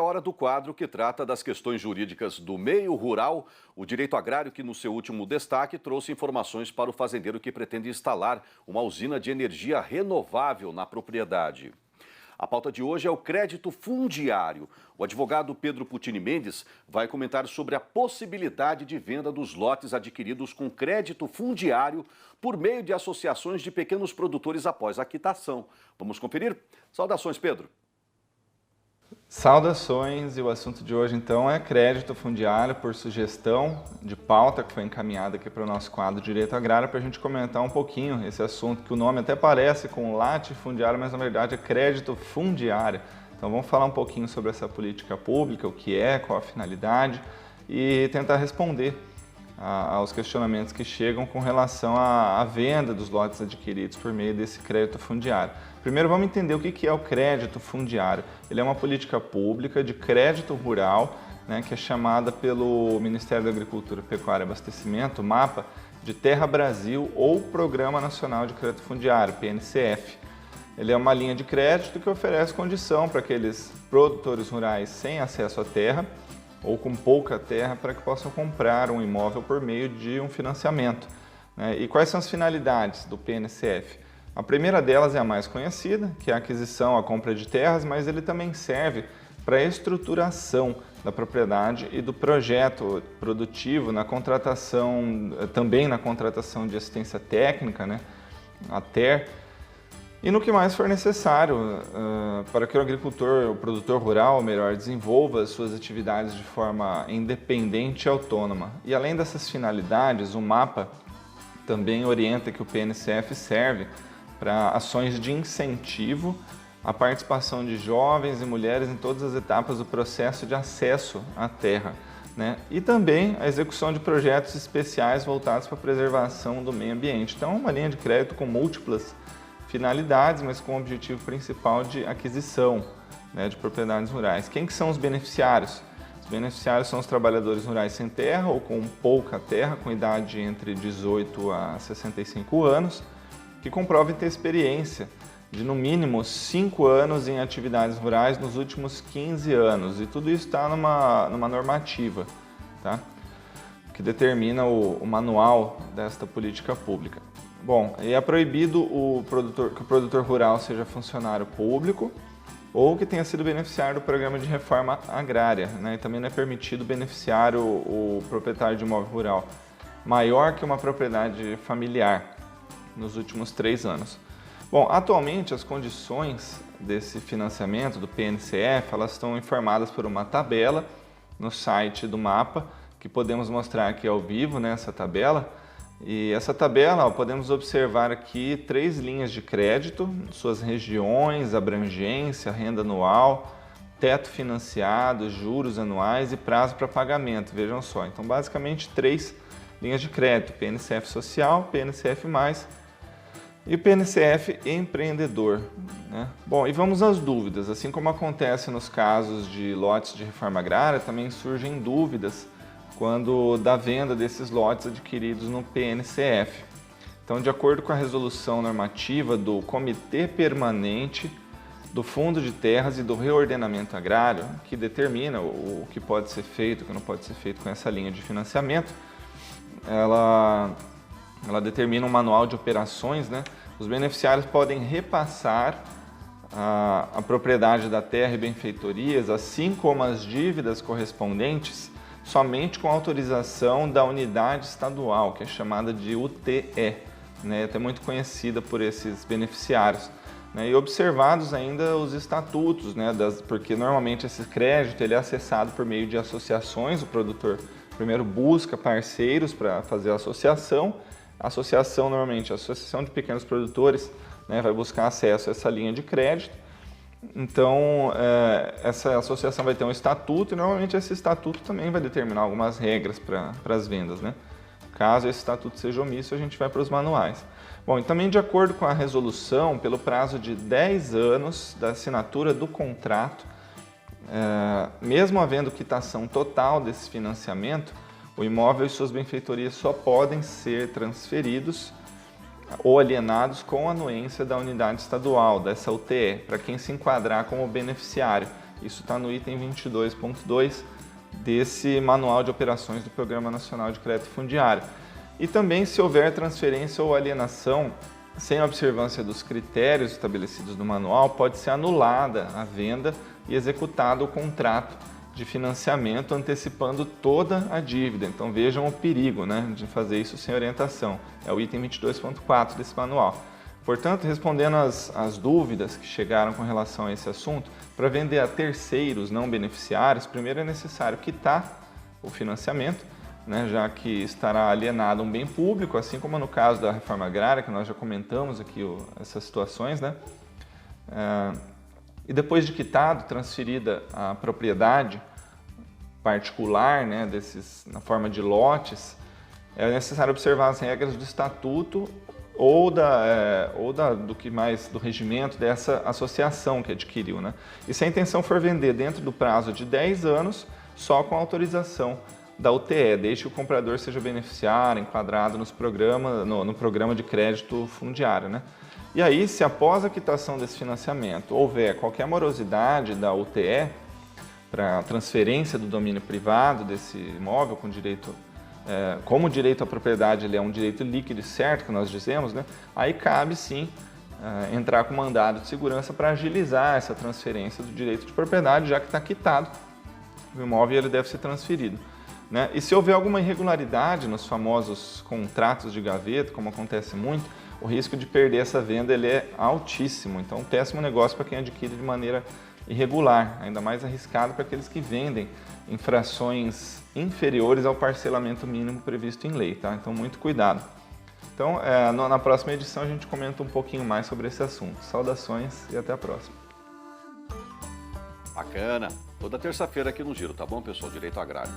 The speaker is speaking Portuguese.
hora do quadro que trata das questões jurídicas do meio rural, o direito agrário que no seu último destaque trouxe informações para o fazendeiro que pretende instalar uma usina de energia renovável na propriedade. A pauta de hoje é o crédito fundiário. O advogado Pedro Putini Mendes vai comentar sobre a possibilidade de venda dos lotes adquiridos com crédito fundiário por meio de associações de pequenos produtores após a quitação. Vamos conferir? Saudações, Pedro. Saudações, e o assunto de hoje então é crédito fundiário por sugestão de pauta que foi encaminhada aqui para o nosso quadro Direito Agrário para a gente comentar um pouquinho esse assunto, que o nome até parece com latifundiário, mas na verdade é crédito fundiário. Então vamos falar um pouquinho sobre essa política pública, o que é, qual a finalidade e tentar responder aos questionamentos que chegam com relação à venda dos lotes adquiridos por meio desse crédito fundiário. Primeiro vamos entender o que é o crédito fundiário. Ele é uma política pública de crédito rural, né, que é chamada pelo Ministério da Agricultura, Pecuária e Abastecimento, MAPA, de Terra Brasil ou Programa Nacional de Crédito Fundiário, PNCF. Ele é uma linha de crédito que oferece condição para aqueles produtores rurais sem acesso à terra ou com pouca terra para que possam comprar um imóvel por meio de um financiamento, né? E quais são as finalidades do PNCF? A primeira delas é a mais conhecida, que é a aquisição, a compra de terras, mas ele também serve para a estruturação da propriedade e do projeto produtivo, na contratação, também na contratação de assistência técnica, né? A TER, e no que mais for necessário para que o agricultor, o produtor rural, melhor, desenvolva as suas atividades de forma independente e autônoma. E além dessas finalidades, o MAPA também orienta que o PNCF serve para ações de incentivo à participação de jovens e mulheres em todas as etapas do processo de acesso à terra, né? E também a execução de projetos especiais voltados para a preservação do meio ambiente. Então, é uma linha de crédito com múltiplas finalidades, mas com o objetivo principal de aquisição, né, de propriedades rurais. Quem que são os beneficiários? Os beneficiários são os trabalhadores rurais sem terra ou com pouca terra, com idade entre 18 a 65 anos, que comprovem ter experiência de no mínimo 5 anos em atividades rurais nos últimos 15 anos. E tudo isso está numa normativa, tá? Que determina o manual desta política pública. Bom, e é proibido que o produtor rural seja funcionário público ou que tenha sido beneficiário do programa de reforma agrária, né? E também não é permitido beneficiar o proprietário de imóvel rural maior que uma propriedade familiar nos últimos 3 anos. Bom, atualmente as condições desse financiamento do PNCF, elas estão informadas por uma tabela no site do MAPA, que podemos mostrar aqui ao vivo, né, essa tabela. E essa tabela, ó, podemos observar aqui 3 linhas de crédito, suas regiões, abrangência, renda anual, teto financiado, juros anuais e prazo para pagamento. Vejam só, então basicamente 3 linhas de crédito, PNCF social, PNCF+, e o PNCF empreendedor, né? Bom, e vamos às dúvidas. Assim como acontece nos casos de lotes de reforma agrária, também surgem dúvidas quando da venda desses lotes adquiridos no PNCF. Então, de acordo com a resolução normativa do Comitê Permanente do Fundo de Terras e do Reordenamento Agrário, que determina o que pode ser feito, o que não pode ser feito com essa linha de financiamento, ela determina um manual de operações, né? Os beneficiários podem repassar a propriedade da terra e benfeitorias, assim como as dívidas correspondentes, somente com autorização da unidade estadual, que é chamada de UTE, né? Até muito conhecida por esses beneficiários, né? E observados ainda os estatutos, né? Porque normalmente esse crédito ele é acessado por meio de associações. O produtor primeiro busca parceiros para fazer a associação. A associação, normalmente, a Associação de Pequenos Produtores, né, vai buscar acesso a essa linha de crédito. Então, essa associação vai ter um estatuto e, normalmente, esse estatuto também vai determinar algumas regras para as vendas, né? Caso esse estatuto seja omisso, a gente vai para os manuais. Bom, e também de acordo com a resolução, pelo prazo de 10 anos da assinatura do contrato, mesmo havendo quitação total desse financiamento, o imóvel e suas benfeitorias só podem ser transferidos ou alienados com a anuência da unidade estadual, dessa UTE, para quem se enquadrar como beneficiário. Isso está no item 22.2 desse Manual de Operações do Programa Nacional de Crédito Fundiário. E também, se houver transferência ou alienação sem observância dos critérios estabelecidos no manual, pode ser anulada a venda e executado o contrato de financiamento antecipando toda a dívida. Então vejam o perigo, né, de fazer isso sem orientação. É o item 22.4 desse manual. Portanto, respondendo às dúvidas que chegaram com relação a esse assunto, para vender a terceiros não beneficiários, primeiro é necessário quitar o financiamento, né, já que estará alienado um bem público, assim como no caso da reforma agrária, que nós já comentamos aqui essas situações, né? E depois de quitado, transferida a propriedade particular, né, na forma de lotes, é necessário observar as regras do estatuto ou do regimento dessa associação que adquiriu, né? E se a intenção for vender dentro do prazo de 10 anos, só com autorização da UTE, desde que o comprador seja beneficiário, enquadrado no programa de crédito fundiário, né? E aí, se após a quitação desse financiamento houver qualquer morosidade da UTE para transferência do domínio privado desse imóvel com direito, como o direito à propriedade ele é um direito líquido e certo, que nós dizemos, né? Aí cabe sim entrar com mandado de segurança para agilizar essa transferência do direito de propriedade, já que está quitado o imóvel e ele deve ser transferido, né? E se houver alguma irregularidade nos famosos contratos de gaveta, como acontece muito, o risco de perder essa venda ele é altíssimo. Então, péssimo negócio para quem adquire de maneira irregular, ainda mais arriscado para aqueles que vendem em frações inferiores ao parcelamento mínimo previsto em lei, tá? Então, muito cuidado. Então, na próxima edição a gente comenta um pouquinho mais sobre esse assunto. Saudações e até a próxima. Bacana! Toda terça-feira aqui no Giro, tá bom, pessoal? Direito Agrário.